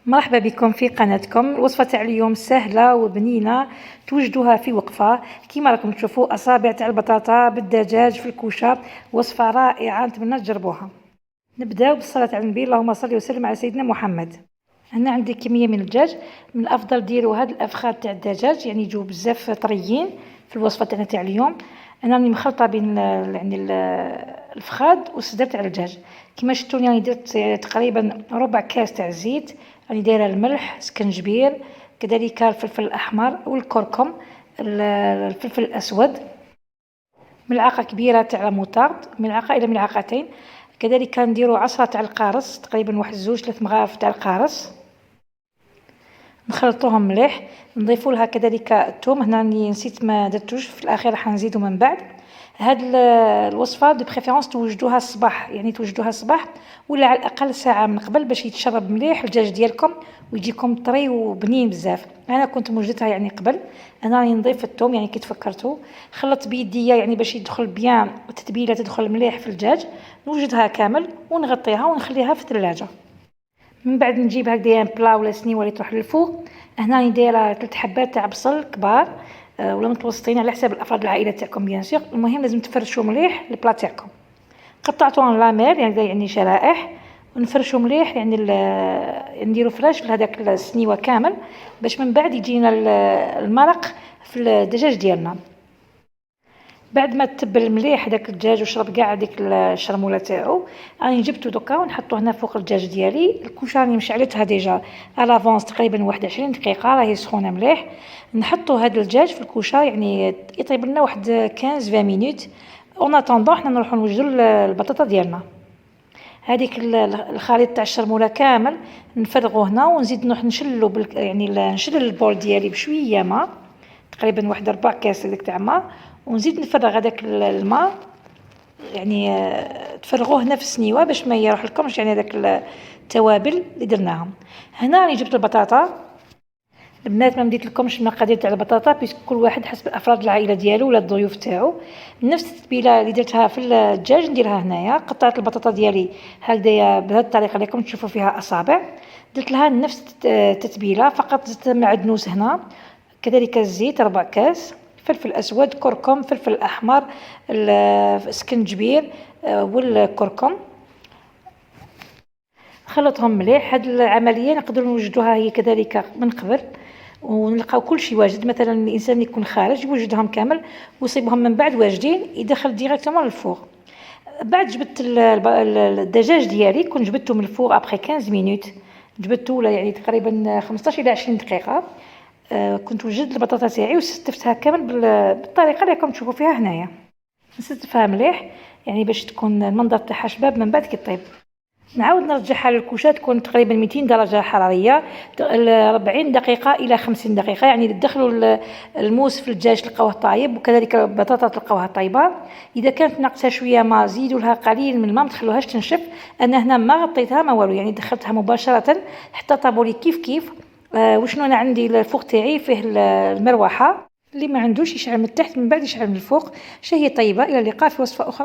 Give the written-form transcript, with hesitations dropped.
مرحبا بكم في قناتكم. الوصفة تاع اليوم سهلة وبنينة، توجدوها في وقفة. كيما راكم تشوفوا أصابع تاع البطاطا بالدجاج في الكوشة، وصفة رائعة، نتمنى تجربوها. نبداو بالصلاة على النبي، اللهم صل وسلم على سيدنا محمد. هنا عندي كمية من الدجاج. من الأفضل ديروا هاد الأفخاذ تاع الدجاج، يعني يجوا بزاف طريين في الوصفة تاعنا تاع اليوم. أنا راني مخلطة بين الفخاد والصدر تاع الدجاج. كيما شفتوني راني درت تقريبا ربع كاس تاع الزيت، راني دايره الملح، سكنجبير، كذلك الفلفل الأحمر والكركم، الفلفل الأسود، ملعقة كبيرة تاع موطارد، ملعقة إلى ملعقتين. كذلك نديرو عصرة تاع القارص، تقريبا واحد زوج 3 مغارف تاع القارص، نخلطوهم مليح. نضيفوا لها كذلك الثوم، هنا راني نسيت ما درتوش في الاخير، راح نزيدو من بعد. هاد الوصفه دو بريفيرونس توجدوها الصباح، يعني توجدوها الصباح ولا على الاقل ساعه من قبل باش يتشرب مليح الدجاج ديالكم ويجيكم طري وبنين بزاف. انا كنت موجدتها يعني قبل. انا راني نضيف الثوم يعني كي تفكرتوا، خلطت بيديا يعني باش يدخل بيان التتبيله، تدخل مليح في الدجاج. نوجدها كامل ونغطيها ونخليها في الثلاجه. من بعد نجيب هكذايا بلا ولا سنيوه اللي تروح للفوق. هنا راني دايره 3 حبات تاع بصل كبار، ولا متوسطين على حساب الافراد العائله تاعكم بيان سور. المهم لازم تفرشوا مليح البلا تاعكم. قطعتوهم لامير يعني شرائح، ونفرشوا مليح يعني نديروا فراش لهذاك السنيوه كامل، باش من بعد يجينا المرق في الدجاج ديالنا. بعد ما تبل مليح داك الدجاج وشرب كاع ديك الشرموله تاعو، راني جبتو دوكا ونحطو هنا فوق الدجاج ديالي. الكوشه راني مشعلتها ديجا الافونس تقريبا 21 دقيقه، راهي سخونه مليح. نحطو هاد الدجاج في الكوشه يعني يطيب لنا واحد 15 20 مينوت. اون اتوندون حنا نروحو نوجدو البطاطا ديالنا. هذيك الخليط تاع الشرموله كامل نفرغوه هنا، ونزيد نروح نشلو يعني نشل البول ديالي بشويه ماء، تقريبا واحد 4 كاس هذاك تاع ماء، ونزيد نفرغ هذاك الماء، يعني تفرغوه هنا في السنيوه باش ما يروح لكمش يعني هذاك التوابل اللي درناهم. هنا راني جبت البطاطا. البنات ما مديت لكمش المقادير تاع البطاطا، بيسك كل واحد حسب افراد العائله ديالو ولا الضيوف تاعو. نفس التتبيله اللي درتها في الدجاج نديرها هنايا. قطعت البطاطا ديالي هكذايا بهذه الطريقه اللي راكم تشوفوا فيها اصابع، درت لها نفس التتبيله، فقط زدت معدنوس هنا، كذلك الزيت 4 كاس، فلفل اسود، كركم، فلفل احمر، السكنجبير والكركم. خلطهم مليح. هاد العمليه نقدروا نوجدوها هي كذلك من قبل، ونلقاو كل شيء واجد. مثلا الانسان يكون خارج يوجدهم كامل ويصيبهم من بعد واجدين، يدخل ديريكتومون للفوغ. بعد جبت الدجاج ديالي، كنت جبدته من الفوغ ابخي 15 مينوت، جبدته يعني تقريبا 15 الى 20 دقيقه. كنت وجدت البطاطا تاعي وستفتها كامل بالطريقه اللي راكم تشوفوا فيها هنايا. نستفها مليح يعني باش تكون المنظر تاعها شباب من بعد كي طيب. نعاود نرجعها للكوشه، تكون تقريبا 200 درجه حراريه 40 دقيقه الى 50 دقيقه، يعني تدخلوا الموس في الدجاج تلقاوه طايب، وكذلك البطاطا تلقاوها طايبه. اذا كانت ناقصه شويه ما زيدوا لها قليل من الماء، ما تخلوهاش تنشف. انا هنا ما غطيتها ما والو، يعني دخلتها مباشره حتى طابوا لي كيف كيف. وشنو انا عندي الفوق تاعي فيه المروحه، اللي ما عندوش يشعل من التحت من بعد يشعل من الفوق. شهيه طيبه، الى اللقاء في وصفه اخرى.